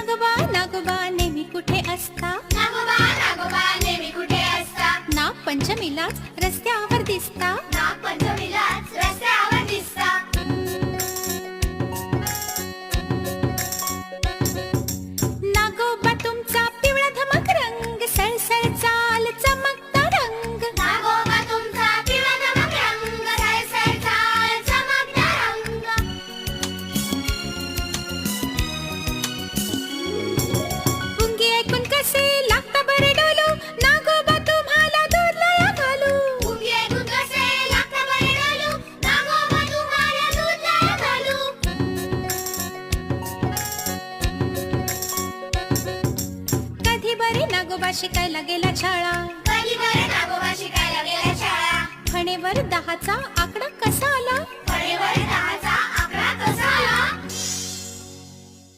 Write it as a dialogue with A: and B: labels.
A: नागोबा नागोबा नेहमी कुठे असता?
B: नागोबा नागोबा नेहमी कुठे असता?
A: नागपंचमीलाच रस्त्यावर दिसता.
B: नागपंचमीलाच रस्त्यावर दिसता.
A: नागोबा तुमचा पिवळा धमक रंग, सळसळ चाल चमकता रंग.
B: नागोबा तुमचा पिवळा धमक रंग, सळसळ चाल चमकता रंग.
A: पुंगी ऐकून कसे लागता बरे डोलू, नागोबा तुम्हाला दूधला घालू.
B: पुंगी ऐकून कसे लागता बरे डोलू, नागोबा तुम्हाला दूधला घालू.
A: कधी बरे नागोबा शिकायला गेला शाळा,
B: कधी बरे नागोबा शिकायला गेला शाळा.
A: फणेवर 10चा आकडा कसा आला?
B: फळेवर 10चा